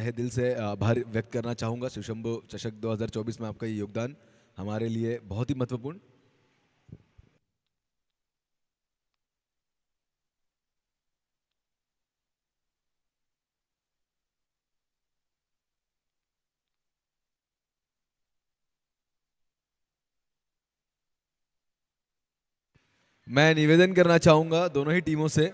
है दिल से आभार व्यक्त करना चाहूँगा। सुशंभु चषक 2024 में आपका ये योगदान हमारे लिए बहुत ही महत्वपूर्ण। मैं निवेदन करना चाहूँगा दोनों ही टीमों से।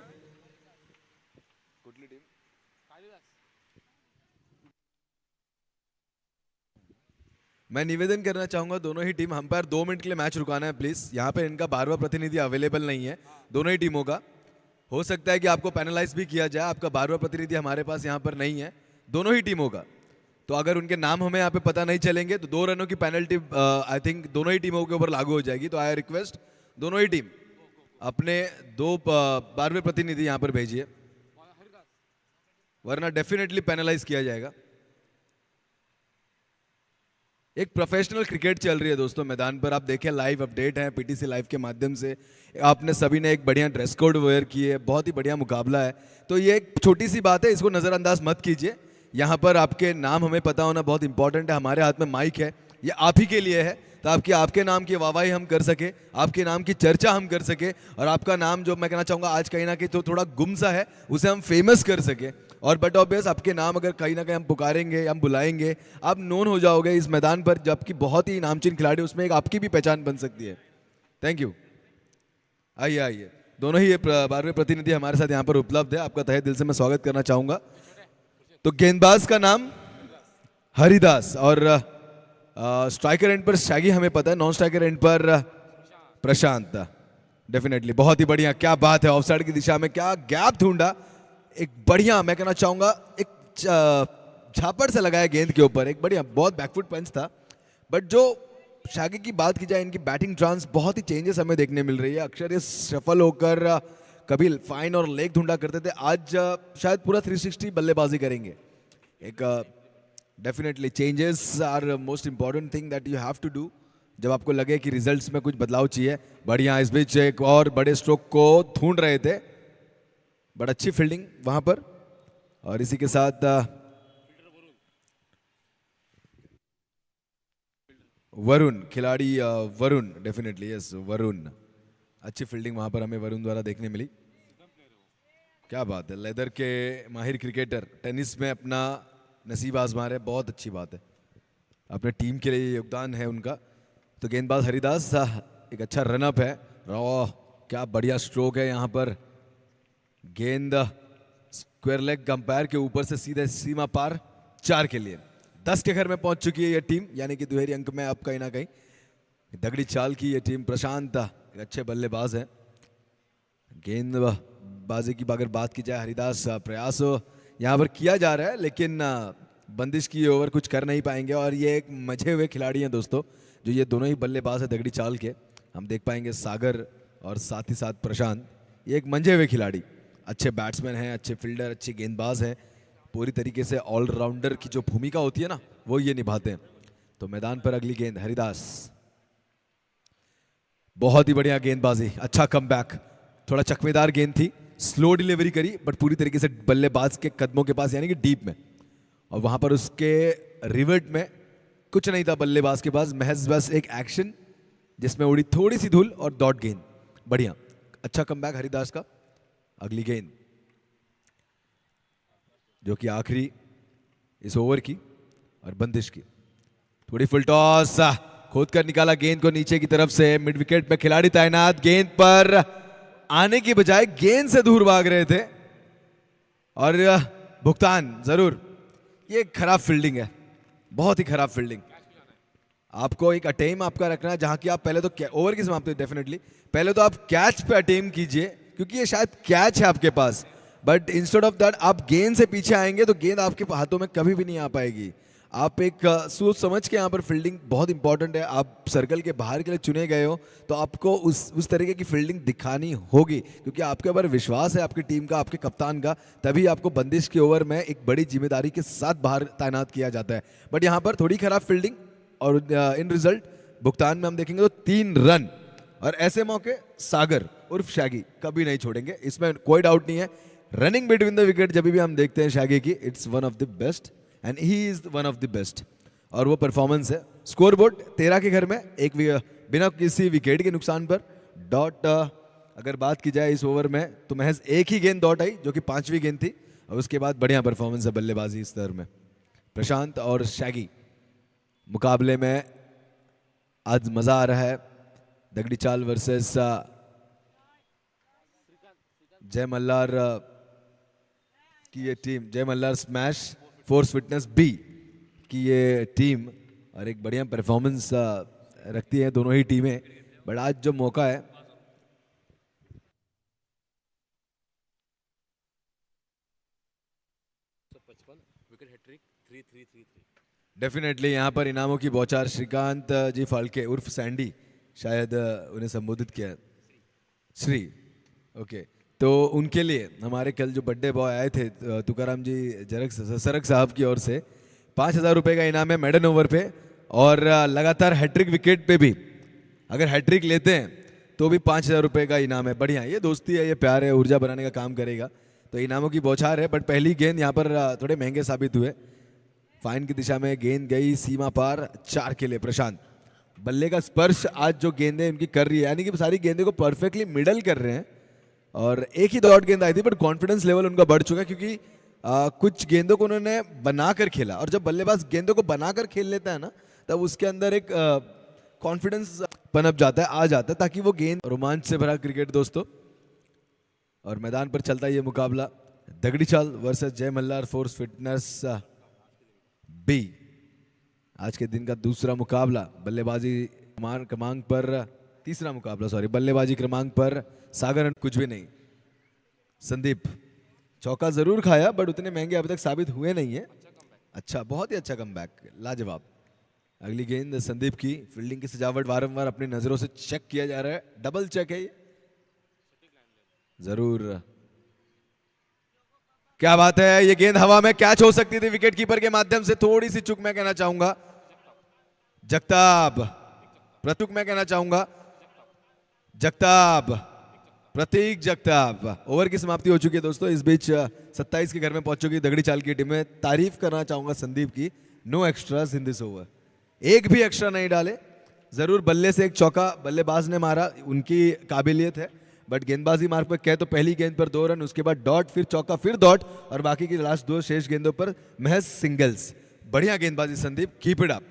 मैं निवेदन करना चाहूंगा दोनों ही टीम अंपायर 2 मिनट के लिए मैच रुकाना है प्लीज। यहाँ पे इनका 12वां प्रतिनिधि अवेलेबल नहीं है दोनों ही टीमों का। हो सकता है कि आपको पैनलाइज भी किया जाए, आपका 12वां प्रतिनिधि हमारे पास यहाँ पर नहीं है दोनों ही टीमों का। तो अगर उनके नाम हमें यहाँ पे पता नहीं चलेंगे तो 2 रनों की पेनल्टी आई थिंक दोनों ही टीमों के ऊपर लागू हो जाएगी। तो आई रिक्वेस्ट दोनों ही टीम अपने 12वें प्रतिनिधि यहाँ पर भेजिए, वरना डेफिनेटली पेनलाइज किया जाएगा। एक प्रोफेशनल क्रिकेट चल रही है दोस्तों मैदान पर। आप देखें लाइव अपडेट है पीटीसी लाइव के माध्यम से। आपने सभी ने एक बढ़िया ड्रेस कोड वेयर किए है, बहुत ही बढ़िया मुकाबला है। तो ये एक छोटी सी बात है, इसको नज़रअंदाज मत कीजिए। यहाँ पर आपके नाम हमें पता होना बहुत इंपॉर्टेंट है। हमारे हाथ में माइक है, ये आप ही के लिए है ताकि आपके नाम की वाहवाही हम कर सके, आपके नाम की चर्चा हम कर सके, और आपका नाम जो मैं कहना चाहूँगा आज कहीं ना कहीं तो थोड़ा गुमसा है, उसे हम फेमस कर सके। और बट ऑब्वियस आपके नाम अगर कहीं ना कहीं हम पुकारेंगे, हम बुलाएंगे, आप नोन हो जाओगे इस मैदान पर, जबकि बहुत ही नामचीन खिलाड़ी, उसमें एक आपकी भी पहचान बन सकती है। Thank you. आइए आइए, दोनों ही 12वें प्रतिनिधि हमारे साथ यहाँ पर उपलब्ध है। आपका तहे दिल से मैं स्वागत करना चाहूँगा। तो गेंदबाज का नाम हरिदास, और स्ट्राइकर एंड पर शैगी हमें पता है, नॉन स्ट्राइकर एंड पर प्रशांत। डेफिनेटली बहुत ही बढ़िया, क्या बात है, ऑफसाइड की दिशा में क्या गैप ढूंढा। एक बढ़िया मैं कहना चाहूंगा एक झापड़ से लगाया गेंद के ऊपर, एक बढ़िया बहुत बैकफुट पंच था। बट जो शैगी की बात की जाए, इनकी बैटिंग ट्रांस बहुत ही चेंजेस हमें देखने मिल रही है। अक्सर ये सफल होकर कभी फाइन और लेग ढूंढा करते थे, आज शायद पूरा 360 बल्लेबाजी करेंगे। एक definitely changes are most important thing that you have to do जब आपको लगे कि रिजल्ट्स में कुछ बदलाव चाहिए। बढ़िया, इस बीच एक और बड़े स्ट्रोक को ढूंढ रहे थे, बड़ा अच्छी फील्डिंग वहां पर। और इसी के साथ वरुण, खिलाड़ी वरुण, डेफिनेटली यस वरुण, अच्छी फील्डिंग वहां पर हमें वरुण द्वारा देखने मिली। क्या बात है, लेदर के माहिर क्रिकेटर टेनिस में अपना नसीब आजमा रहे, बहुत अच्छी बात है। अपने टीम के लिए योगदान है उनका। तो गेंदबाज हरिदास, एक अच्छा रनअप है। क्या बढ़िया स्ट्रोक है यहाँ पर। गेंद स्क्वायर लेग अंपायर के ऊपर से सीधे सीमा पार 4 के लिए। 10 के घर में पहुंच चुकी है ये टीम, यानी कि दुहेरी अंक में अब कहीं ना कहीं दगड़ी चाल की ये टीम। प्रशांत एक अच्छे बल्लेबाज है। गेंदबाजी की अगर बात की जाए, हरिदास प्रयास यहाँ पर किया जा रहा है, लेकिन बंदिश की ओवर कुछ कर नहीं पाएंगे। और ये एक मजे हुए खिलाड़ी हैं दोस्तों, जो ये दोनों ही बल्लेबाज है दगड़ी चाल के। हम देख पाएंगे सागर और साथ ही साथ प्रशांत, ये एक मंझे हुए खिलाड़ी, अच्छे बैट्समैन हैं, अच्छे फील्डर, अच्छे गेंदबाज हैं। पूरी तरीके से ऑलराउंडर की जो भूमिका होती है ना, वो ये निभाते हैं। तो मैदान पर अगली गेंद हरिदास, बहुत ही बढ़िया गेंदबाजी, अच्छा कमबैक। थोड़ा चकमेदार गेंद थी, स्लो डिलीवरी करी, बट पूरी तरीके से बल्लेबाज के कदमों के पास, यानी कि डीप में। और वहां पर उसके रिवर्ट में कुछ नहीं था बल्लेबाज के पास, महज बस एक एक्शन जिसमें उड़ी थोड़ी सी धूल और डॉट गेंद। बढ़िया, अच्छा कमबैक हरिदास का। अगली गेंद जो कि आखिरी इस ओवर की और बंदिश की, थोड़ी फुल टॉस, खोद कर निकाला गेंद को नीचे की तरफ से। मिड विकेट पे खिलाड़ी तैनात, गेंद पर आने की बजाय गेंद से दूर भाग रहे थे और भुगतान जरूर। ये खराब फील्डिंग है, बहुत ही खराब फील्डिंग। आपको एक अटेम आपका रखना है, जहां की आप पहले तो ओवर की समाप्ति, डेफिनेटली पहले तो आप कैच पे अटेम कीजिए, क्योंकि ये शायद कैच है आपके पास। बट इंस्टेड ऑफ दैट आप गेंद से पीछे आएंगे तो गेंद आपके हाथों में कभी भी नहीं आ पाएगी। आप एक सोच समझ के यहाँ पर फील्डिंग बहुत इंपॉर्टेंट है। आप सर्कल के बाहर के लिए चुने गए हो तो आपको उस तरीके की फील्डिंग दिखानी होगी, क्योंकि आपके ऊपर विश्वास है आपकी टीम का, आपके कप्तान का। तभी आपको बंदिश के ओवर में एक बड़ी जिम्मेदारी के साथ बाहर तैनात किया जाता है। बट यहाँ पर थोड़ी खराब फील्डिंग और इन रिजल्ट भुगतान में हम देखेंगे तो 3 रन। और ऐसे मौके सागर उर्फ शैगी कभी नहीं छोड़ेंगे, इसमें कोई डाउट नहीं है। रनिंग बिटवीन द विकेट जब भी हम देखते हैं शैगी की, it's one of the best and he is one of the best. और वो परफॉर्मेंस है। स्कोर बोर्ड 13 के घर में एक बिना किसी विकेट के नुकसान पर डॉट। अगर बात की जाए इस ओवर में तो महज एक ही गेंद डॉट आई जो कि 5वीं गेंद थी, और उसके बाद बढ़िया परफॉर्मेंस है बल्लेबाजी इस स्तर में। प्रशांत और शैगी मुकाबले में आज मजा आ रहा है। दगड़ी चाल वर्सेस जय मल्हार की ये team, Jai Malhar smash force fitness B की ये टीम, और एक बढ़िया परफॉर्मेंस रखती है दोनों ही टीमें। बट आज जो मौका है डेफिनेटली यहाँ पर इनामों की बौछार। श्रीकांत जी फाल्के उर्फ सैंडी शायद उन्हें संबोधित किया श्री, ओके। तो उनके लिए हमारे कल जो बर्थडे बॉय आए थे तुकाराम जी सरक साहब की ओर से 5,000 रुपये का इनाम है मेडन ओवर पे, और लगातार हैट्रिक विकेट पे भी अगर हैट्रिक लेते हैं तो भी 5,000 रुपये का इनाम है। बढ़िया, ये दोस्ती है, ये प्यार है, ऊर्जा बनाने का काम करेगा। तो इनामों की बौछार है। बट पहली गेंद यहाँ पर थोड़े महंगे साबित हुए। फाइन की दिशा में गेंद गई सीमा पार 4 के लिए। प्रशांत बल्ले का स्पर्श आज जो गेंदें उनकी कर रही है, यानी कि सारी गेंदें को परफेक्टली मिडल कर रहे हैं, और एक ही डॉट गेंद आई थी, बट कॉन्फिडेंस लेवल उनका बढ़ चुका है क्योंकि कुछ गेंदों को उन्होंने बनाकर खेला। और जब बल्लेबाज गेंदों को बनाकर खेल लेता है ना, तब उसके अंदर एक कॉन्फिडेंस पनप जाता है, आ जाता है, ताकि वो गेंद। रोमांच से भरा क्रिकेट दोस्तों, और मैदान पर चलता है ये मुकाबला दगड़ी चाल वर्सेस जय मल्हार फोर्स फिटनेस बी। आज के दिन का दूसरा मुकाबला बल्लेबाजी क्रमांक पर, तीसरा मुकाबला सॉरी, बल्लेबाजी क्रमांक पर सागर कुछ भी नहीं। संदीप चौका जरूर खाया, बट उतने महंगे अभी तक साबित हुए नहीं है। अच्छा, बहुत ही अच्छा कमबैक, लाजवाब। अगली गेंद संदीप की। फील्डिंग की सजावट वारंवार अपनी नजरों से चेक किया जा रहा है, डबल चेक है ये जरूर। क्या बात है, ये गेंद हवा में कैच हो सकती थी विकेट कीपर के माध्यम से। थोड़ी सी चूक मैं कहना चाहूंगा, जगताप प्रतुक मैं कहना चाहूंगा, जगताप प्रतीक जगताप। ओवर की समाप्ति हो चुकी है दोस्तों। इस बीच 27 के घर में पहुंच चुकी दगड़ी चाल की टीम में। तारीफ करना चाहूंगा संदीप की, no extras in this over, एक भी एक्स्ट्रा नहीं डाले। जरूर बल्ले से एक चौका बल्लेबाज ने मारा, उनकी काबिलियत है, बट गेंदबाजी मार्ग पर कहे तो पहली गेंद पर 2 रन, उसके बाद डॉट, फिर चौका, फिर डॉट, और बाकी की लास्ट 2 शेष गेंदों पर महज सिंगल्स। बढ़िया गेंदबाजी Sandeep, keep it up.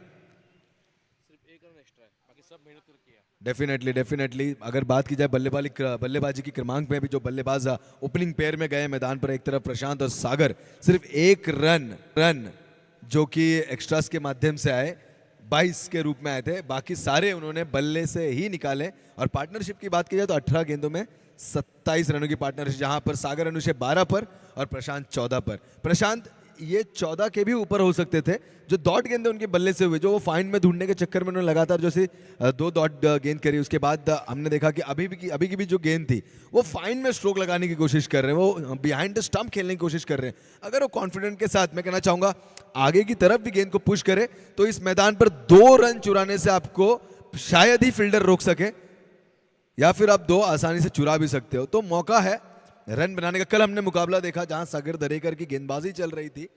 Definitely अगर बात की जाए बल्लेबाजी की क्रमांक में भी जो बल्लेबाज ओपनिंग पेयर में गए मैदान पर, एक तरफ प्रशांत और सागर, सिर्फ 1 रन जो कि एक्स्ट्रास के माध्यम से आए, 22 के रूप में आए थे, बाकी सारे उन्होंने बल्ले से ही निकाले। और पार्टनरशिप की बात की जाए तो 18 गेंदों में 27 रनों की पार्टनरशिप, जहां पर सागर अनुशे 12 पर और प्रशांत 14 पर। प्रशांत ये 14 के भी ऊपर हो सकते थे। जो डॉट गेंदे उनके बल्ले से हुए, जो वो फाइन में ढूंढने के चक्कर में उन्होंने लगातार जो से 2 डॉट गेंद करी, उसके बाद हमने देखा कि अभी की भी जो गेंद थी वो फाइन में स्ट्रोक लगाने की कोशिश कर रहे हैं, वो बिहाइंड द स्टंप खेलने की कोशिश कर रहे हैं। अगर वो कॉन्फिडेंट के साथ, मैं कहना चाहूंगा, आगे की तरफ भी गेंद को पुश करे तो इस मैदान पर 2 रन चुराने से आपको शायद ही फील्डर रोक सके, या फिर आप 2 आसानी से चुरा भी सकते हो। तो मौका है रन बनाने का। कल हमने मुकाबला देखा जहां सागर दरेकर की गेंदबाजी चल रही थी,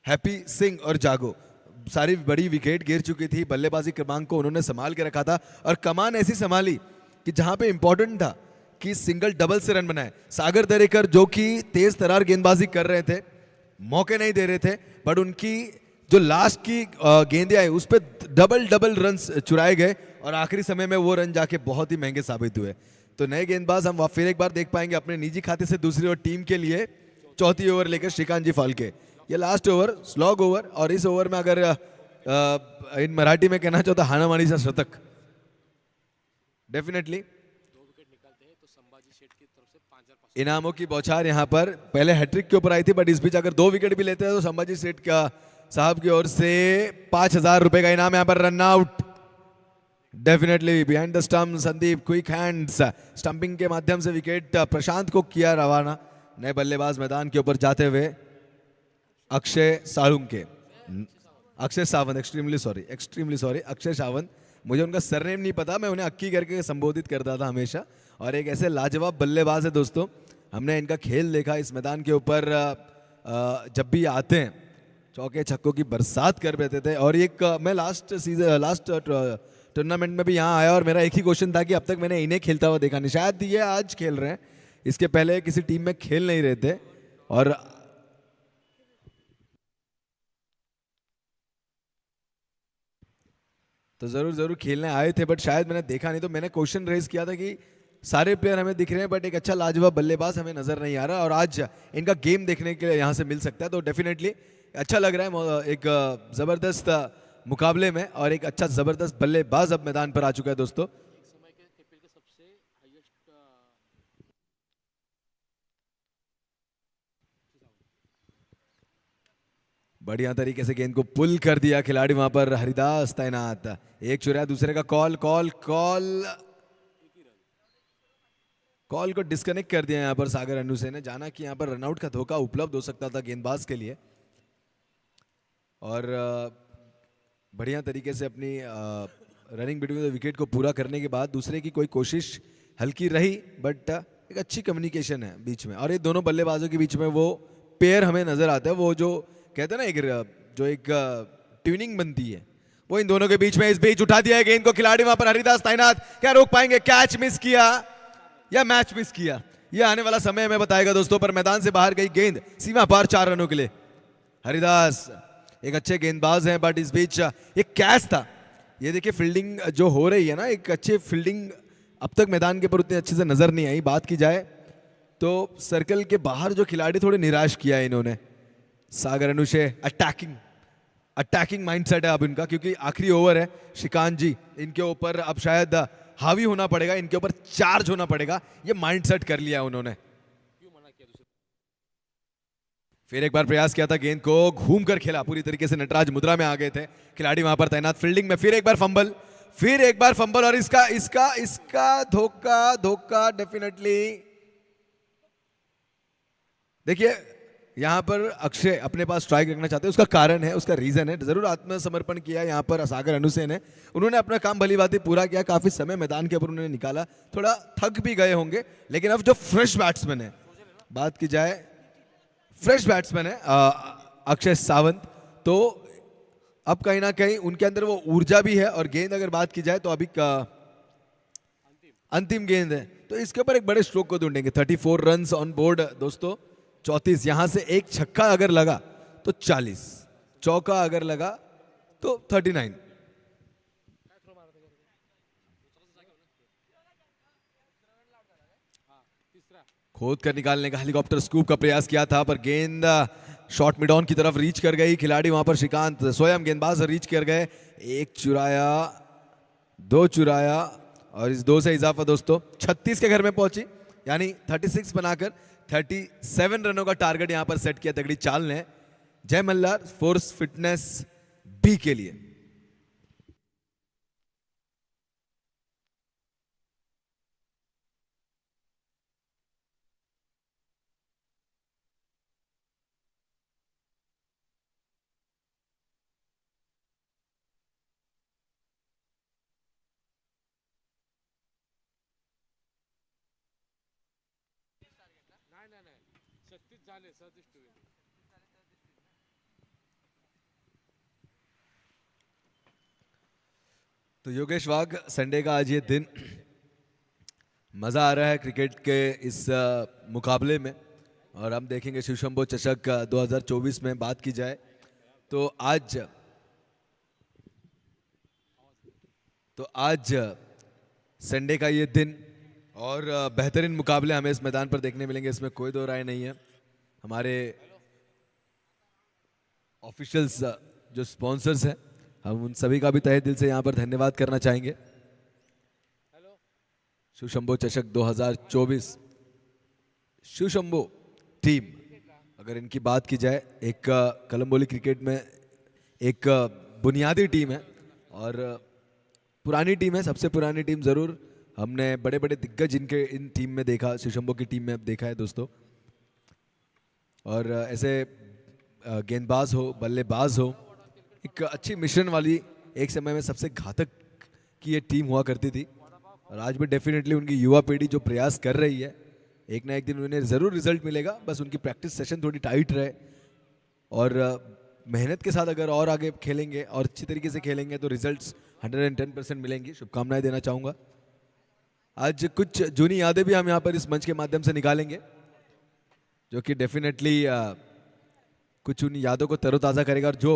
हैप्पी सिंह और जागो सारी बड़ी विकेट गिर चुकी थी, बल्लेबाजी क्रमांक को उन्होंने संभाल के रखा था, और कमान ऐसी संभाली कि जहां पे इंपॉर्टेंट था कि सिंगल डबल से रन बनाए। सागर दरेकर जो कि तेज तरार गेंदबाजी कर रहे थे, मौके नहीं दे रहे थे, बट उनकी जो लास्ट की गेंदें आई उस पर डबल रन चुराए गए, और आखिरी समय में वो रन जाके बहुत ही महंगे साबित हुए। तो नए गेंदबाज हम फिर एक बार देख पाएंगे अपने निजी खाते से दूसरी ओवर टीम के लिए चौथी ओवर लेकर श्रीकांत जी फाल्के। ये लास्ट ओवर स्लॉग ओवर, और इस ओवर में अगर इन मराठी में कहना चाहो तो हानामानी सा शतक। डेफिनेटली इनामों की बौछार यहाँ पर पहले हैट्रिक के ऊपर आई थी, बट इस बीच अगर 2 विकेट भी लेते हैं तो संभाजी सेठ का साहब की ओर से 5,000 रुपए का इनाम यहाँ पर run out. Definitely behind the stump Sandeep, quick hands, stumping के माध्यम से विकेट प्रशांत को किया रवाना। नए बल्लेबाज मैदान के ऊपर जाते हुए अक्षय साळुंके, अक्षय सावंत, एक्सट्रीमली सॉरी अक्षय सावंत, मुझे उनका सरनेम नहीं पता, मैं उन्हें अक्की करके संबोधित करता था हमेशा, और एक ऐसे लाजवाब बल्लेबाज है दोस्तों। हमने इनका खेल देखा इस मैदान के ऊपर, जब भी आते हैं चौके छक्कों की बरसात कर देते थे। और एक मैं लास्ट टूर्नामेंट में भी यहाँ आया और मेरा एक ही क्वेश्चन था कि अब तक मैंने इन्हें खेलता हुआ देखा नहीं, शायद ये आज खेल रहे हैं, इसके पहले किसी टीम में खेल नहीं रहे थे। और तो जरूर जरूर खेलने आए थे, बट शायद मैंने देखा नहीं। तो मैंने क्वेश्चन रेज किया था कि सारे प्लेयर हमें दिख रहे हैं बट एक अच्छा लाजवाब बल्लेबाज हमें नजर नहीं आ रहा, और आज इनका गेम देखने के लिए यहाँ से मिल सकता है। तो डेफिनेटली अच्छा लग रहा है, एक जबरदस्त मुकाबले में, और एक अच्छा जबरदस्त बल्लेबाज अब मैदान पर आ चुका है दोस्तों। बढ़िया तरीके से गेंद को पुल कर दिया खिलाड़ी वहां पर हरिदास तैनात। एक चुरा दूसरे का कॉल कॉल कॉल कॉल को डिस्कनेक्ट कर दिया यहाँ पर सागर अनुसे ने। जाना कि यहाँ पर रनआउट का धोखा उपलब्ध हो सकता था गेंदबाज के लिए, और बढ़िया तरीके से अपनी रनिंग बिटवीन द विकेट को पूरा करने के बाद दूसरे की कोई कोशिश हल्की रही, बट एक अच्छी कम्युनिकेशन है बीच में। और ये दोनों बल्लेबाजों के बीच में वो पेयर हमें नजर आता है, वो जो कहते हैं ना एक ट्यूनिंग बनती है, वो इन दोनों के बीच में। इस बीच उठा दिया है गेंद को खिलाड़ी वहां पर हरिदास तैनात, क्या रोक पाएंगे? कैच मिस किया या मैच मिस किया, यह आने वाला समय हमें बताएगा दोस्तों। पर मैदान से बाहर गई गेंद, सीमा पार 4 रनों के लिए। हरिदास एक अच्छे गेंदबाज हैं, बट इस बीच एक कैच था। ये देखिए फील्डिंग जो हो रही है ना, एक अच्छी फील्डिंग अब तक मैदान के ऊपर उतनी अच्छे से नजर नहीं आई। बात की जाए तो सर्कल के बाहर जो खिलाड़ी थोड़े निराश किया है इन्होंने। सागर अनुशे अटैकिंग माइंडसेट है अब इनका, क्योंकि आखिरी ओवर है। श्रीकांत जी इनके ऊपर अब शायद हावी होना पड़ेगा, इनके ऊपर चार्ज होना पड़ेगा, ये माइंडसेट कर लिया उन्होंने। फिर एक बार प्रयास किया था, गेंद को घूम कर खेला पूरी तरीके से, नटराज मुद्रा में आ गए थे खिलाड़ी वहां पर तैनात। फील्डिंग में फिर एक बार फंबल, और इसका धोखा डेफिनेटली। देखिए यहां पर अक्षय अपने पास स्ट्राइक रखना चाहते हैं, उसका कारण है, उसका रीजन है। जरूर आत्मसमर्पण किया यहां पर सागर अनुसे ने, उन्होंने अपना काम भली भांति पूरा किया, काफी समय मैदान के ऊपर उन्होंने निकाला, थोड़ा थक भी गए होंगे। लेकिन अब जो फ्रेश बैट्समैन है, बात की जाए फ्रेश बैट्समैन है अक्षय सावंत, तो अब कहीं ना कहीं उनके अंदर वो ऊर्जा भी है। और गेंद अगर बात की जाए तो अभी अंतिम गेंद है, तो इसके ऊपर एक बड़े स्ट्रोक को ढूंढेंगे। 34 रन्स ऑन बोर्ड दोस्तों, 34। यहां से एक छक्का अगर लगा तो 40, चौका अगर लगा तो 39। खोद कर निकालने का हेलीकॉप्टर स्कूप का प्रयास किया था, पर गेंद शॉर्ट मिड ऑन की तरफ रीच कर गई। खिलाड़ी वहां पर श्रीकांत स्वयं गेंदबाज रीच कर गए। एक चुराया, 2 चुराया, और इस 2 से इजाफा दोस्तों 36 के घर में पहुंची, यानी 36 बनाकर 37 रनों का टारगेट यहां पर सेट किया तगड़ी चाल ने जय मल्हार फोर्स फिटनेस बी के लिए। तो योगेश वाघ, संडे का आज ये दिन, मजा आ रहा है क्रिकेट के इस मुकाबले में। और हम देखेंगे शिवशंभो चषक 2024 में बात की जाए तो आज संडे का ये दिन, और बेहतरीन मुकाबले हमें इस मैदान पर देखने मिलेंगे, इसमें कोई दो राय नहीं है। हमारे ऑफिशियल्स जो स्पॉन्सर्स हैं, हम उन सभी का भी तहे दिल से यहाँ पर धन्यवाद करना चाहेंगे। शिवशंभो चषक 2024 शिवशंभो टीम, अगर इनकी बात की जाए, एक कलम्बोली क्रिकेट में एक बुनियादी टीम है और पुरानी टीम है, सबसे पुरानी टीम जरूर। हमने बड़े बड़े दिग्गज इनके इन टीम में देखा, शिवशंभो की टीम में अब देखा है दोस्तों। और ऐसे गेंदबाज हो, बल्लेबाज हो, एक अच्छी मिश्रण वाली एक समय में सबसे घातक की ये टीम हुआ करती थी। और आज भी डेफिनेटली उनकी युवा पीढ़ी जो प्रयास कर रही है, एक ना एक दिन उन्हें ज़रूर रिजल्ट मिलेगा, बस उनकी प्रैक्टिस सेशन थोड़ी टाइट रहे। और मेहनत के साथ अगर और आगे खेलेंगे और अच्छी तरीके से खेलेंगे तो रिजल्ट्स 110% मिलेंगी। शुभकामनाएं देना चाहूँगा। आज कुछ जूनी यादें भी हम यहाँ पर इस मंच के माध्यम से निकालेंगे, जो कि डेफिनेटली कुछ उन यादों को तरोताज़ा करेगा। और जो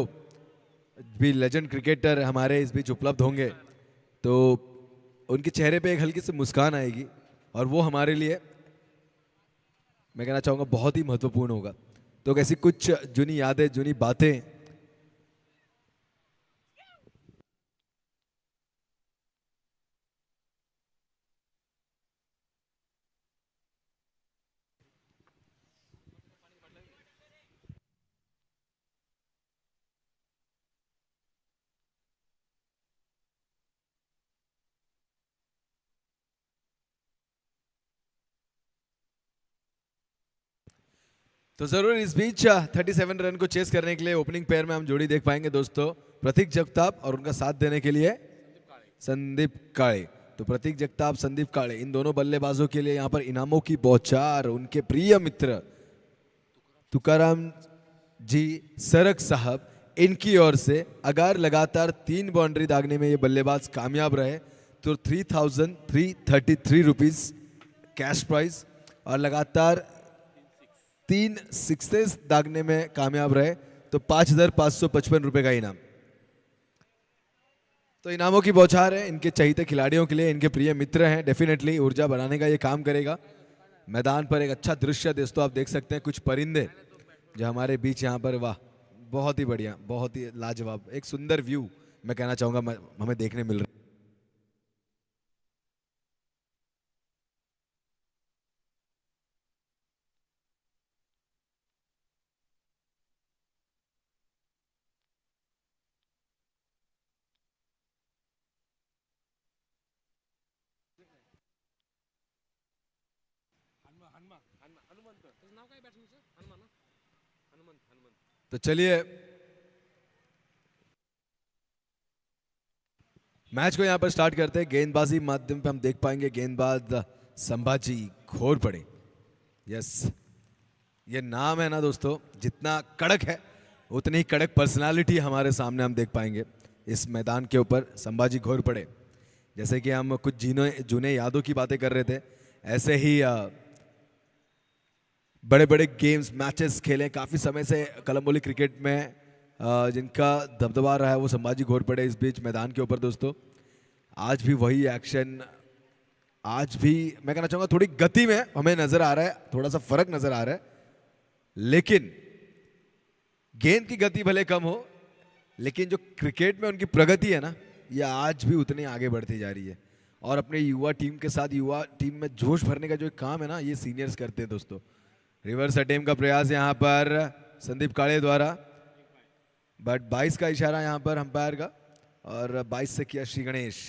भी लेजेंड क्रिकेटर हमारे इस बीच उपलब्ध होंगे तो उनके चेहरे पे एक हल्की सी मुस्कान आएगी, और वो हमारे लिए, मैं कहना चाहूँगा, बहुत ही महत्वपूर्ण होगा। तो ऐसी कुछ जूनी यादें, जूनी बातें। तो जरूर इस बीच 37 रन को चेस करने के लिए ओपनिंग पेयर में हम जोड़ी देख पाएंगे दोस्तों, प्रतीक जगताप और उनका साथ देने के लिए संदीप काळे। तो प्रतीक जगताप, संदीप काळे, इन दोनों बल्लेबाजों के लिए यहाँ पर इनामों की बौछार। उनके प्रिय मित्र तुकाराम जी सरक साहब, इनकी ओर से अगर लगातार 3 बाउंड्री दागने में ये बल्लेबाज कामयाब रहे तो 3,333 रुपीज कैश प्राइज, और लगातार 3 सिक्सेस दागने में कामयाब रहे तो 5,555 रुपए का इनाम। तो इनामों की बौछार है इनके चहीते खिलाड़ियों के लिए, इनके प्रिय मित्र हैं। डेफिनेटली ऊर्जा बढ़ाने का ये काम करेगा। मैदान पर एक अच्छा दृश्य दोस्तों आप देख सकते हैं, कुछ परिंदे जो हमारे बीच यहाँ पर, वाह, बहुत ही बढ़िया, बहुत ही लाजवाब, एक सुंदर व्यू मैं कहना चाहूँगा हमें देखने मिल रहा है। तो चलिए मैच को यहां पर स्टार्ट करते हैं। गेंदबाजी माध्यम पे हम देख पाएंगे गेंदबाज संभाजी घोरपड़े। यस, ये नाम है ना दोस्तों, जितना कड़क है उतनी ही कड़क पर्सनालिटी हमारे सामने हम देख पाएंगे इस मैदान के ऊपर। संभाजी घोरपड़े, जैसे कि हम कुछ जूने यादों की बातें कर रहे थे, ऐसे ही बड़े बड़े गेम्स, मैचेस खेले काफ़ी समय से कलम्बोली क्रिकेट में, जिनका दबदबा रहा है वो संभाजी घोरपड़े इस बीच मैदान के ऊपर दोस्तों। आज भी वही एक्शन, आज भी मैं कहना चाहूँगा थोड़ी गति में हमें नजर आ रहा है, थोड़ा सा फर्क नजर आ रहा है, लेकिन गेंद की गति भले कम हो, लेकिन जो क्रिकेट में उनकी प्रगति है ना, ये आज भी उतनी आगे बढ़ती जा रही है। और अपने युवा टीम के साथ, युवा टीम में जोश भरने का जो काम है ना, ये सीनियर्स करते हैं दोस्तों। रिवर्स अटेम्प्ट का प्रयास यहाँ पर संदीप काळे द्वारा, बट 22 का इशारा यहाँ पर अंपायर का, और 22 से किया श्री गणेश।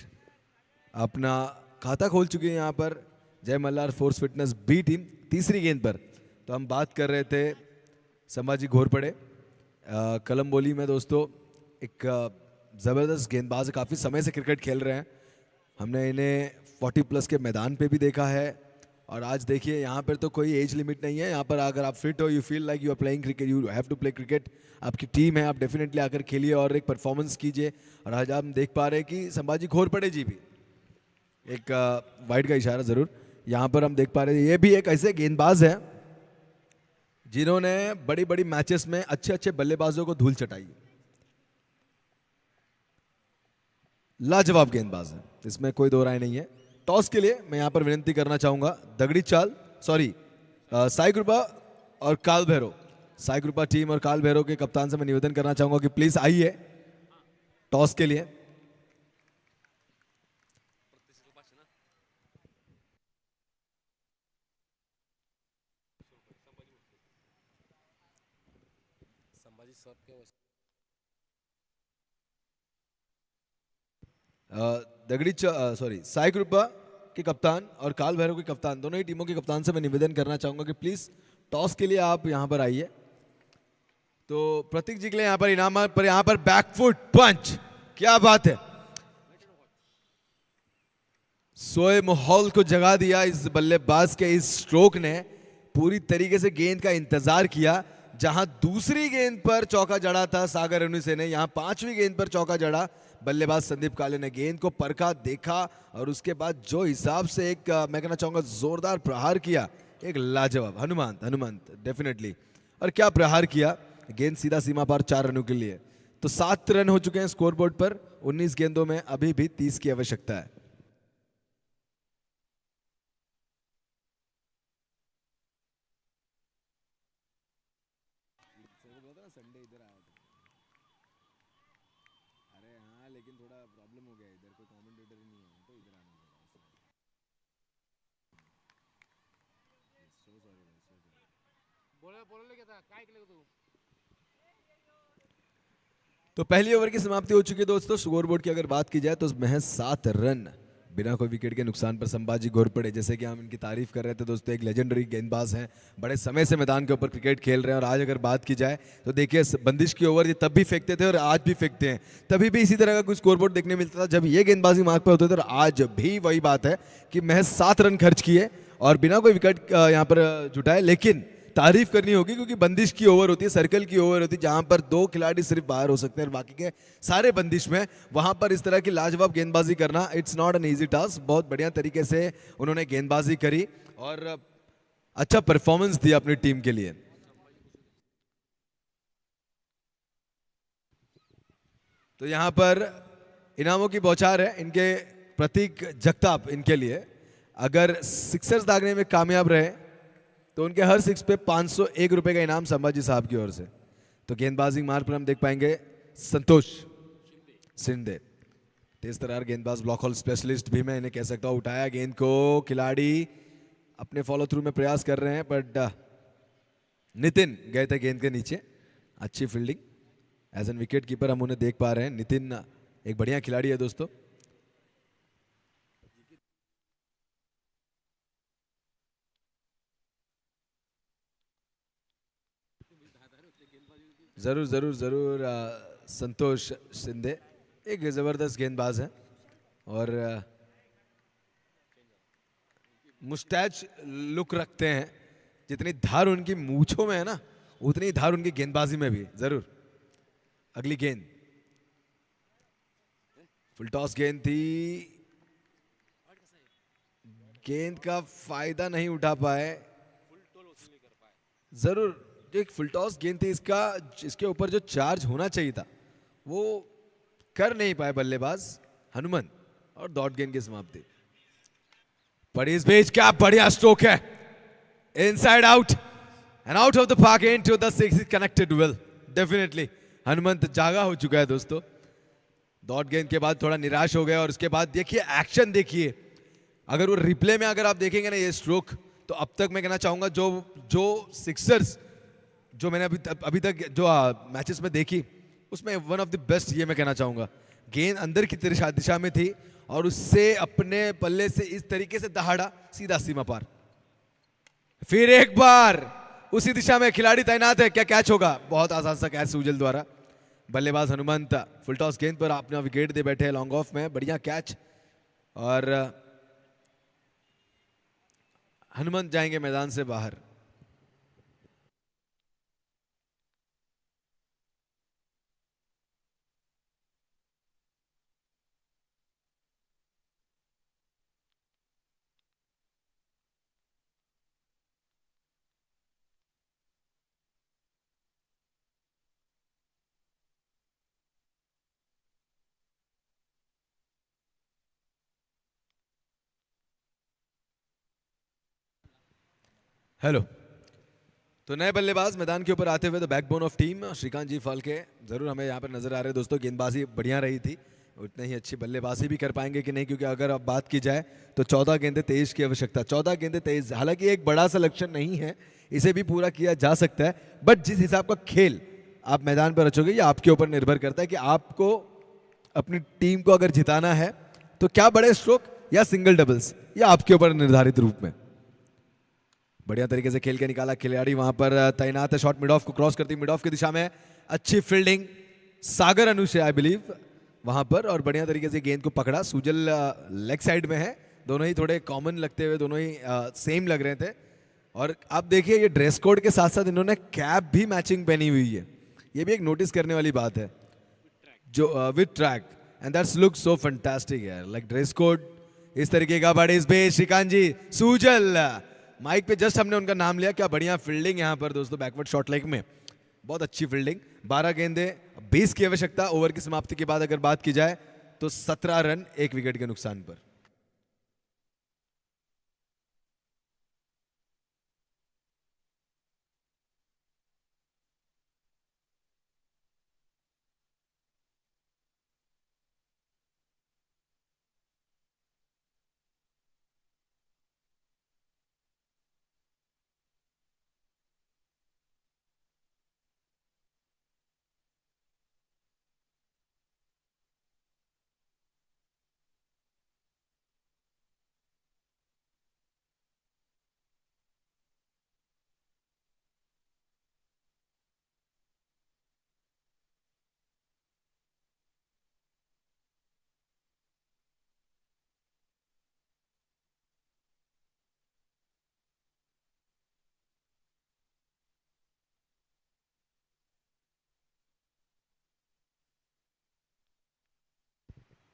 अपना खाता खोल चुके हैं यहाँ पर Jai Malhar force fitness B team. तीसरी गेंद पर तो हम बात कर रहे थे संभाजी घोरपड़े, कलम्बोली में दोस्तों एक ज़बरदस्त गेंदबाज, काफ़ी समय से क्रिकेट खेल रहे हैं। हमने इन्हें 40+ के मैदान पे भी देखा है, और आज देखिए यहाँ पर तो कोई एज लिमिट नहीं है। यहाँ पर अगर आप फिट हो, you feel like you are playing cricket, you have to play cricket, आपकी टीम है, आप डेफिनेटली आकर खेलिए और एक परफॉर्मेंस कीजिए। और आज हम देख पा रहे हैं कि संभाजी घोरपड़े जी भी, एक वाइड का इशारा ज़रूर यहाँ पर हम देख पा रहे हैं, ये भी एक ऐसे गेंदबाज है जिन्होंने बड़ी बड़ी मैचेस में अच्छे अच्छे बल्लेबाजों को धूल चटाई। लाजवाब गेंदबाज है, इसमें कोई दो राय नहीं है। टॉस के लिए मैं यहां पर विनती करना चाहूंगा दगड़ी चाल, साई कृपा और काल भैरव, साई कृपा टीम और काल भैरव के कप्तान से मैं निवेदन करना चाहूंगा कि प्लीज आइए टॉस के लिए। साई कृपा के कप्तान और काल भैरव के कप्तान, दोनों ही टीमों के कप्तान से मैं निवेदन करना चाहूंगा कि प्लीज टॉस के लिए आप यहां पर आइए। तो प्रतीक जी के लिए यहां पर इनाम पर, यहां पर बैकफुट पंच, क्या बात है, सोए माहौल को जगा दिया इस बल्लेबाज के इस स्ट्रोक ने। पूरी तरीके से गेंद का इंतजार किया, जहां दूसरी गेंद पर चौका जड़ा था सागर अनुसे ने, यहां पांचवी गेंद पर चौका जड़ा। बल्लेबाज संदीप काले ने गेंद को परखा, देखा और उसके बाद जो हिसाब से एक मैं कहना चाहूंगा जोरदार प्रहार किया, एक लाजवाब। हनुमंत हनुमंत डेफिनेटली, और क्या प्रहार किया। गेंद सीधा सीमा पार 4 रनों के लिए। तो 7 रन हो चुके हैं स्कोरबोर्ड पर। 19 गेंदों में अभी भी 30 की आवश्यकता है। संडे इधर आया था, अरे हाँ लेकिन थोड़ा प्रॉब्लम हो गया, इधर कोई कमेंटेटर ही नहीं है तो इधर आना पड़ा। सो सॉरी भाई, सो सॉरी। बोले क्या था, काय के लिए तू। तो पहली ओवर की समाप्ति हो चुकी है दोस्तों। स्कोरबोर्ड की अगर बात की जाए तो महज 7 रन बिना कोई विकेट के नुकसान पर संभाजी घोरपड़े, जैसे कि हम इनकी तारीफ कर रहे थे दोस्तों, एक लेजेंडरी गेंदबाज हैं, बड़े समय से मैदान के ऊपर क्रिकेट खेल रहे हैं। और आज अगर बात की जाए तो देखिए बंदिश की ओवर ये तब भी फेंकते थे और आज भी फेंकते हैं। तभी भी इसी तरह का कुछ स्कोरबोर्ड देखने मिलता था जब ये गेंदबाजी मार्ग पर होते थे, और आज भी वही बात है कि महज 7 रन खर्च किए और बिना कोई विकेट यहाँ पर जुटाए। लेकिन तारीफ करनी होगी क्योंकि बंदिश की ओवर होती है, सर्कल की ओवर होती है, जहां पर 2 खिलाड़ी सिर्फ बाहर हो सकते हैं और बाकी के सारे बंदिश में। वहां पर इस तरह की लाजवाब गेंदबाजी करना it's not an easy task. बहुत बढ़िया तरीके से उन्होंने गेंदबाजी करी और अच्छा परफॉर्मेंस दिया अपनी टीम के लिए। तो यहां पर इनामों की बौछार है। इनके प्रतीक जगताप इनके लिए अगर सिक्सर्स दागने में कामयाब रहे तो उनके हर 6 पे 501 रुपए का इनाम संभाजी साहब की ओर से। तो गेंदबाजी मार्ग पर हम देख पाएंगे संतोष शिंदे, तेज तरार गेंदबाज, ब्लॉक होल स्पेशलिस्ट भी मैं इन्हें कह सकता हूं। उठाया गेंद को, खिलाड़ी अपने फॉलो थ्रू में प्रयास कर रहे हैं बट नितिन गए थे गेंद के नीचे। अच्छी fielding, as an wicket keeper हम उन्हें देख पा रहे हैं। नितिन एक बढ़िया खिलाड़ी है दोस्तों। जरूर जरूर जरूर संतोष शिंदे एक जबरदस्त गेंदबाज है और मुस्टैच लुक रखते हैं। जितनी धार उनकी मूंछों में है ना, उतनी धार उनकी गेंदबाजी में भी। जरूर अगली गेंद फुल टॉस गेंद थी, गेंद का फायदा नहीं उठा पाए। जरूर जो एक फुल टॉस गेंद थी, इसके ऊपर जो चार्ज होना चाहिए था वो कर नहीं पाए बल्लेबाज हनुमंत, और डॉट गेंद की समाप्ति। पर इस बीच क्या बढ़िया स्ट्रोक है, inside out and out of the park into the 6 connected well. Definitely Hanumant जागा हो चुका है दोस्तों। डॉट गेंद के बाद थोड़ा निराश हो गया और उसके बाद देखिए एक्शन देखिए। अगर वो रिप्ले में अगर आप देखेंगे ना ये स्ट्रोक, तो अब तक मैं कहना चाहूंगा जो सिक्सर्स जो मैंने अभी तक जो मैचेस में देखी उसमें वन ऑफ द बेस्ट ये मैं कहना चाहूंगा। गेंद अंदर की दिशा में थी और उससे अपने पल्ले से इस तरीके से दहाड़ा सीधा सीमा पार। फिर एक बार उसी दिशा में खिलाड़ी तैनात है, क्या कैच होगा? बहुत आसान सा कैच सूजल द्वारा। बल्लेबाज हनुमंत फुल टॉस गेंद पर अपना विकेट दे बैठे लॉन्ग ऑफ में, बढ़िया कैच। और हनुमंत जाएंगे मैदान से बाहर। हेलो। तो नए बल्लेबाज मैदान के ऊपर आते हुए the backbone of team Shrikant ji Phalke जरूर हमें यहाँ पर नजर आ रहे हैं दोस्तों। गेंदबाजी बढ़िया रही थी, उतनी ही अच्छी बल्लेबाजी भी कर पाएंगे कि नहीं, क्योंकि अगर अब बात की जाए तो 14 गेंदें 23 की आवश्यकता। 14 गेंदें 23 हालांकि एक बड़ा सा लक्ष्य नहीं है, इसे भी पूरा किया जा सकता है, बट जिस हिसाब का खेल आप मैदान पर रचोगे ये आपके ऊपर निर्भर करता है कि आपको अपनी टीम को अगर जिताना है तो क्या बड़े स्ट्रोक या सिंगल डबल्स, या आपके ऊपर निर्धारित रूप में। बढ़िया तरीके से खेल के निकाला, खिलाड़ी वहां पर तैनात है। शॉट मिड ऑफ को क्रॉस करती मिड ऑफ की दिशा में, अच्छी फील्डिंग सागर अनुसे आई बिलीव वहां पर, और बढ़िया तरीके से गेंद को पकड़ा। सूजल लेग साइड में है, दोनों ही थोड़े कॉमन लगते हुए, दोनों ही सेम लग रहे थे। और आप देखिए ये ड्रेस कोड के साथ साथ इन्होंने कैप भी मैचिंग पहनी हुई है, ये भी एक नोटिस करने वाली बात है, जो with track, and that's look so fantastic यार, लाइक ड्रेस कोड इस तरीके का। बड़े इस बेस श्रीकांत जी सूजल माइक पे जस्ट हमने उनका नाम लिया, क्या बढ़िया फील्डिंग यहाँ पर दोस्तों बैकवर्ड शॉट लेग में, बहुत अच्छी फील्डिंग। 12 गेंदे 20 की आवश्यकता, ओवर की समाप्ति के बाद अगर बात की जाए तो 17 रन 1 विकेट के नुकसान पर।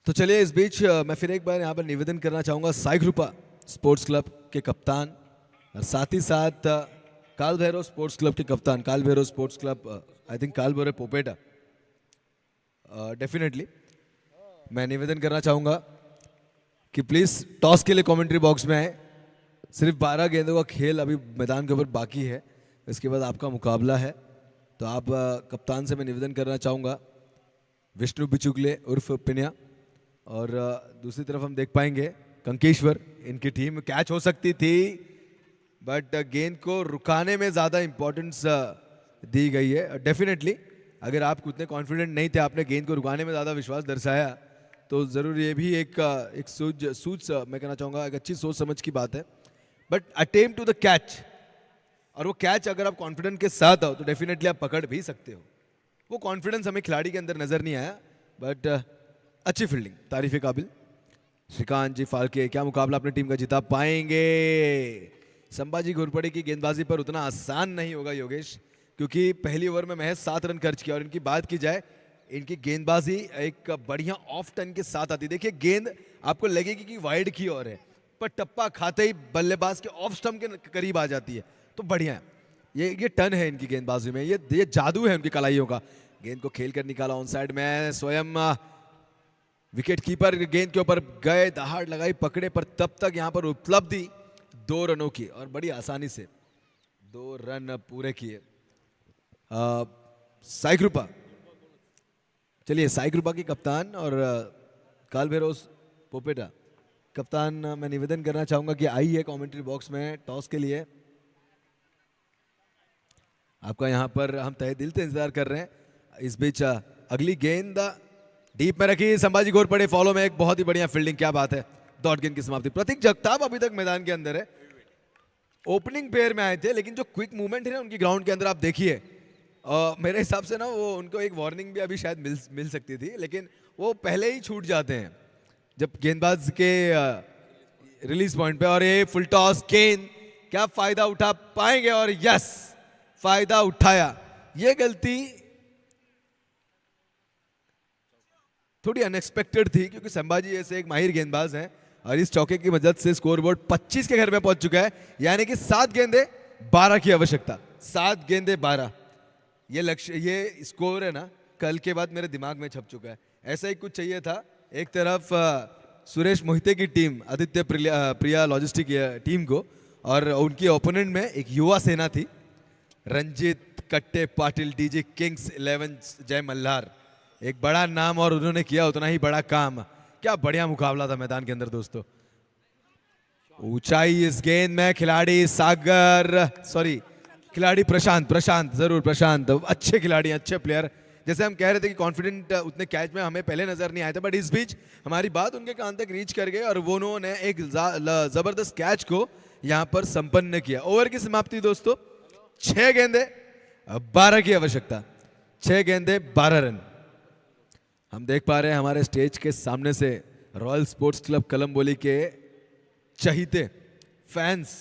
तो चलिए इस बीच मैं फिर एक बार यहाँ पर निवेदन करना चाहूँगा साई ग्रुपा स्पोर्ट्स क्लब के कप्तान और साथ ही साथ काल भैरव स्पोर्ट्स क्लब के कप्तान, काल Bhairav sports club, I think काल भैरव पोपेटा, डेफिनेटली मैं निवेदन करना चाहूँगा कि प्लीज़ टॉस के लिए कमेंट्री बॉक्स में आए। सिर्फ 12 गेंदों का खेल अभी मैदान के ऊपर बाकी है, इसके बाद आपका मुकाबला है। तो आप कप्तान से मैं निवेदन करना चाहूँगा, विष्णु बिचुगले उर्फ पिनिया, और दूसरी तरफ हम देख पाएंगे कंकेश्वर, इनकी टीम कैच हो सकती थी बट गेंद को रुकाने में ज़्यादा इंपॉर्टेंस दी गई है। डेफिनेटली अगर आप उतने कॉन्फिडेंट नहीं थे, आपने गेंद को रुकाने में ज़्यादा विश्वास दर्शाया, तो ज़रूर ये भी एक सूझ मैं कहना चाहूँगा एक अच्छी सोच समझ की बात है। But attempt to the catch, और वो कैच अगर आप कॉन्फिडेंट के साथ आओ तो डेफिनेटली आप पकड़ भी सकते हो। वो कॉन्फिडेंस हमें खिलाड़ी के अंदर नज़र नहीं आया, बट अच्छी फील्डिंग, तारीफ काबिल। श्रीकांत जी फाल्के, क्या मुकाबला अपनी टीम का जीता पाएंगे? संभाजी घोरपड़े की गेंदबाजी पर उतना आसान नहीं होगा योगेश, क्योंकि पहली ओवर में महज 7 रन खर्च किया, और इनकी बात की जाए इनकी गेंदबाजी एक बढ़िया ऑफ टर्न के साथ आती। देखिए गेंद आपको लगेगी कि वाइड की ओर है, पर टप्पा खाते ही बल्लेबाज के ऑफ स्टंप के करीब आ जाती है, तो बढ़िया है। ये टर्न है इनकी गेंदबाजी में, ये जादू है उनकी कलाइयों का। गेंद को खेल कर निकाला ऑन साइड में, स्वयं विकेट कीपर गेंद के ऊपर गए, दहाड़ लगाई, पकड़े, पर तब तक यहां पर उपलब्धि 2 रनों की, और बड़ी आसानी से 2 रन पूरे किए साई कृपा। चलिए साई कृपा की कप्तान और काल भैरव पोपेटा कप्तान, मैं निवेदन करना चाहूंगा कि आइए कमेंट्री बॉक्स में टॉस के लिए। आपका यहां पर हम तहे दिल से इंतजार कर रहे हैं। इस बीच अगली गेंद डीप में रखी, संभाजी घोरपड़े फॉलो में, एक बहुत ही बढ़िया फील्डिंग, क्या बात है। डॉट गेंद की समाप्ति। प्रतीक जगताप अभी तक मैदान के अंदर है, ओपनिंग पेयर में आए थे, लेकिन जो क्विक मूवमेंट है ना उनकी ग्राउंड के अंदर आप देखिए, मेरे हिसाब से ना वो उनको एक वार्निंग भी अभी शायद मिल सकती थी, लेकिन वो पहले ही छूट जाते हैं जब गेंदबाज के रिलीज पॉइंट पे। और ये फुल टॉस गेंद, क्या फायदा उठा पाएंगे? और यस, फायदा उठाया। ये गलती थोड़ी अनएक्सपेक्टेड थी, क्योंकि संभाजी ऐसे एक माहिर गेंदबाज हैं, और इस चौके की मदद से स्कोरबोर्ड 25 के घर में पहुंच चुका है, यानी कि 7 गेंदे 12 की आवश्यकता। 7 गेंदे 12, ये लक्ष्य, ये स्कोर है ना, कल के बाद मेरे दिमाग में छप चुका है। ऐसा ही कुछ चाहिए था। एक तरफ सुरेश मोहिते की टीम, आदित्य प्रिया लॉजिस्टिक टीम को, और उनकी ओपोनेंट में एक युवा सेना थी, रंजीत कट्टे पाटिल, डीजी किंग्स 11 जय मल्हार। एक बड़ा नाम, और उन्होंने किया उतना ही बड़ा काम। क्या बढ़िया मुकाबला था मैदान के अंदर दोस्तों। ऊंचाई इस गेंद में, खिलाड़ी खिलाड़ी प्रशांत, जरूर प्रशांत, अच्छे खिलाड़ी, अच्छे प्लेयर। जैसे हम कह रहे थे कि कॉन्फिडेंट उतने कैच में हमें पहले नजर नहीं आए थे, बट इस बीच हमारी बात उनके कान तक रीच कर गए, और वो उन्होंने एक जबरदस्त कैच को यहां पर संपन्न किया। ओवर की समाप्ति दोस्तों, 6 गेंदे 12 की आवश्यकता, 6 गेंदे 12 रन। हम देख पा रहे हैं हमारे स्टेज के सामने से रॉयल स्पोर्ट्स क्लब कलम्बोली के चहीते फैंस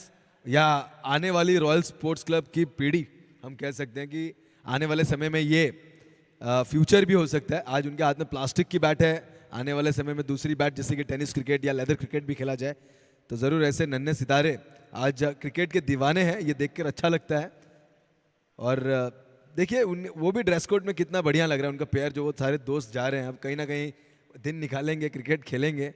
या आने वाली रॉयल स्पोर्ट्स क्लब की पीढ़ी, हम कह सकते हैं कि आने वाले समय में ये फ्यूचर भी हो सकता है। आज उनके हाथ में प्लास्टिक की बैट है, आने वाले समय में दूसरी बैट जैसे कि टेनिस क्रिकेट या लेदर क्रिकेट भी खेला जाए तो ज़रूर ऐसे नन्हे सितारे आज क्रिकेट के दीवाने हैं, ये देखकर अच्छा लगता है। और देखिए वो भी ड्रेस कोड में कितना बढ़िया लग रहा है उनका पेयर, जो वो सारे दोस्त जा रहे हैं, अब कहीं ना कहीं दिन निकालेंगे, क्रिकेट खेलेंगे।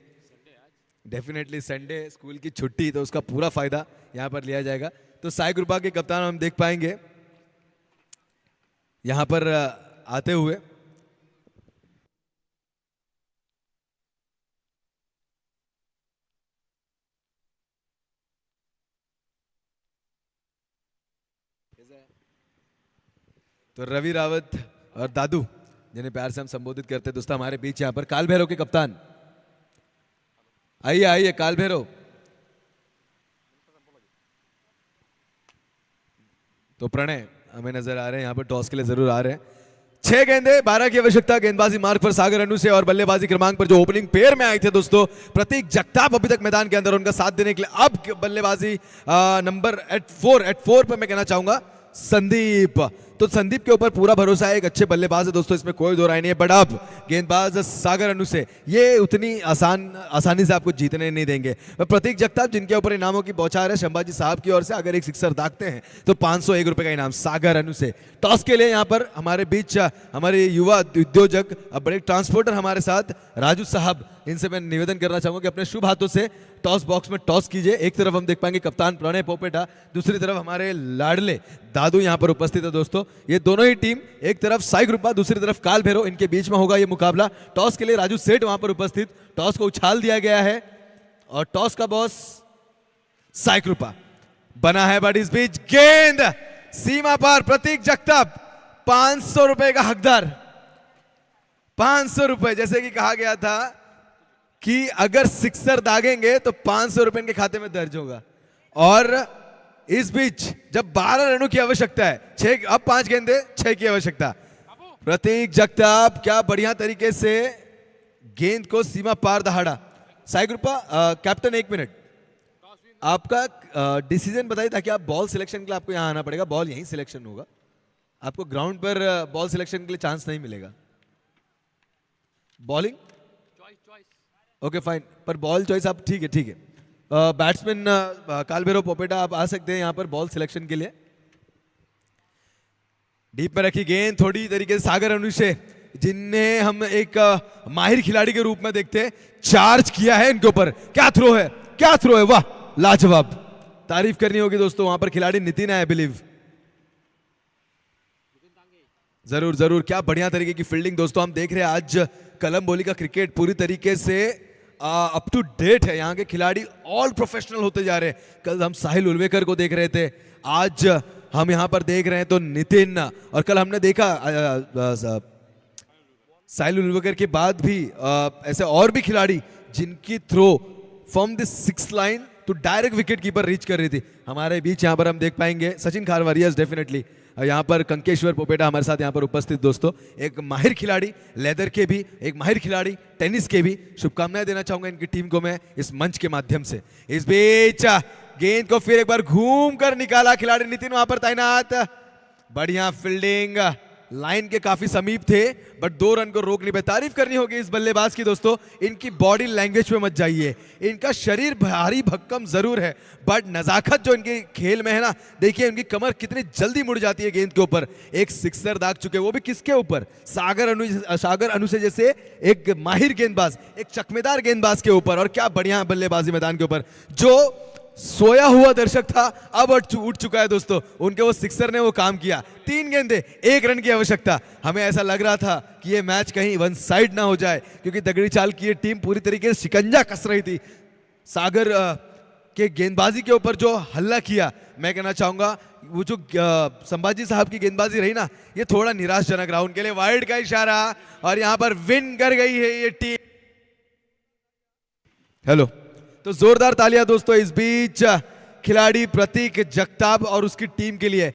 डेफिनेटली संडे स्कूल की छुट्टी, तो उसका पूरा फायदा यहाँ पर लिया जाएगा। तो साई ग्रुपा के कप्तान हम देख पाएंगे यहाँ पर आते हुए। तो रवि रावत और दादू, जिन्हें प्यार से हम संबोधित करते हैं दोस्तों, हमारे बीच यहाँ पर काल भैरव के कप्तान। आइए आइए काल भैरव। तो प्रणय हमें नजर आ रहे हैं यहाँ पर, टॉस के लिए जरूर आ रहे हैं। 6 गेंदे 12 की आवश्यकता, गेंदबाजी मार्ग पर सागर अनु से, और बल्लेबाजी क्रमांक पर जो ओपनिंग पेयर में आए थे दोस्तों प्रतीक जगताप अभी तक मैदान के अंदर, उनका साथ देने के लिए अब बल्लेबाजी नंबर एट 4 पर मैं कहना चाहूंगा संदीप। तो संदीप के ऊपर पूरा भरोसा है, एक अच्छे बल्लेबाज है दोस्तों, इसमें कोई दो राय नहीं है। बट अब गेंदबाज सागर अनु से ये उतनी आसानी से आपको जीतने नहीं देंगे। प्रतीक जगताप जिनके ऊपर इनामों की बौछार है शंभाजी साहब की ओर से, अगर एक सिक्सर दागते हैं तो 501 रुपए का इनाम सागर अनु से। टॉस के लिए यहाँ पर हमारे बीच हमारे युवा उद्योजक बड़े ट्रांसपोर्टर हमारे साथ राजू साहब, इनसे मैं निवेदन करना चाहूंगा कि अपने शुभ हाथों से टॉस बॉक्स में टॉस कीजिए। एक तरफ हम देख पाएंगे कप्तान प्रणय पोपेटा, दूसरी तरफ हमारे लाडले दादू यहाँ पर उपस्थित है दोस्तों। ये दोनों ही टीम, एक तरफ साई ग्रुपा दूसरी तरफ काल भैरव, इनके बीच में होगा ये मुकाबला। टॉस के लिए राजू सेठ वहां पर उपस्थित, टॉस को उछाल दिया गया है और टॉस का बॉस साई ग्रुपा बना है। बट इस बीच गेंद सीमा पार, प्रतीक जगताप 500 रुपए का हकदार। 500 रुपए, जैसे कि कहा गया था कि अगर सिक्सर दागेंगे तो 500 रुपए इनके खाते में दर्ज होगा। और इस बीच जब 12 रनों की आवश्यकता है, 6 अब 5 गेंदे 6 की आवश्यकता, प्रतीक जगताप क्या बढ़िया तरीके से गेंद को सीमा पार दहाड़ा। साई ग्रुपा कैप्टन 1 मिनट, आपका डिसीजन बताइए ताकि आप बॉल सिलेक्शन के लिए आपको यहां आना पड़ेगा, बॉल यहीं सिलेक्शन होगा, आपको ग्राउंड पर बॉल सिलेक्शन के लिए चांस नहीं मिलेगा। बॉलिंग ओके फाइन, पर बॉल चॉइस आप ठीक है। बैट्समैन काल भैरव पोपेटा आप आ सकते हैं यहाँ पर बॉल सिलेक्शन के लिए। डीप में रखी गेंद थोड़ी तरीके से सागर अनु से, जिन्हें हम एक माहिर खिलाड़ी के रूप में देखते हैं, चार्ज किया है इनके ऊपर। क्या थ्रो है, क्या थ्रो है, वाह लाजवाब, तारीफ करनी होगी दोस्तों। वहां पर खिलाड़ी नितिन है आई बिलीव, जरूर जरूर, क्या बढ़िया तरीके की फील्डिंग दोस्तों हम देख रहे हैं। आज कलम बोली का क्रिकेट पूरी तरीके से अप टू डेट है, यहाँ के खिलाड़ी ऑल प्रोफेशनल होते जा रहे हैं। कल हम साहिल उल्वेकर को देख रहे थे, आज हम यहाँ पर देख रहे हैं तो नितिन, और कल हमने देखा साहिल उल्वेकर के बाद भी ऐसे और भी खिलाड़ी जिनकी throw from the 6th line तो डायरेक्ट विकेट कीपर रीच कर रही थी। हमारे बीच यहाँ पर हम देख पाएंगे सचिन खारवार, यस डेफिनेटली, यहाँ पर कंकेश्वर पोपेटा हमारे साथ यहाँ पर उपस्थित दोस्तों, एक माहिर खिलाड़ी लेदर के भी, एक माहिर खिलाड़ी टेनिस के भी। शुभकामनाएं देना चाहूंगा इनकी टीम को मैं इस मंच के माध्यम से। इस बीच गेंद को फिर एक बार घूम कर निकाला खिलाड़ी नितिन वहां पर तैनात, बढ़िया फील्डिंग, लाइन के काफी समीप थे बट 2 रन को रोक नहीं पाए। तारीफ करनी होगी इस बल्लेबाज की दोस्तों, इनकी बॉडी लैंग्वेज पे मत जाइए, इनका शरीर भारी भक्कम जरूर है बट नजाकत जो इनके खेल में है ना, देखिए उनकी कमर कितनी जल्दी मुड़ जाती है गेंद के ऊपर। एक सिक्सर दाग चुके, वो भी किसके ऊपर, सागर अनु से जैसे एक माहिर गेंदबाज, एक चकमेदार गेंदबाज के ऊपर। और क्या बढ़िया बल्लेबाजी मैदान के ऊपर, जो सोया हुआ दर्शक था अब उठ चुका है दोस्तों, उनके वो सिक्सर ने वो काम किया। 3 गेंदे 1 रन की आवश्यकता। हमें ऐसा लग रहा था कि ये मैच कहीं वन साइड ना हो जाए, क्योंकि दगड़ी चाल की ये टीम पूरी तरीके से शिकंजा कस रही थी। सागर के गेंदबाजी के ऊपर जो हल्ला किया, मैं कहना चाहूंगा वो जो संभाजी साहब की गेंदबाजी रही ना, ये थोड़ा निराशजनक रहा उनके लिए। वाइड का इशारा और यहां पर विन कर गई है ये टीम। हेलो, तो जोरदार तालियां दोस्तों इस बीच खिलाड़ी प्रतीक जगताप और उसकी टीम के लिए।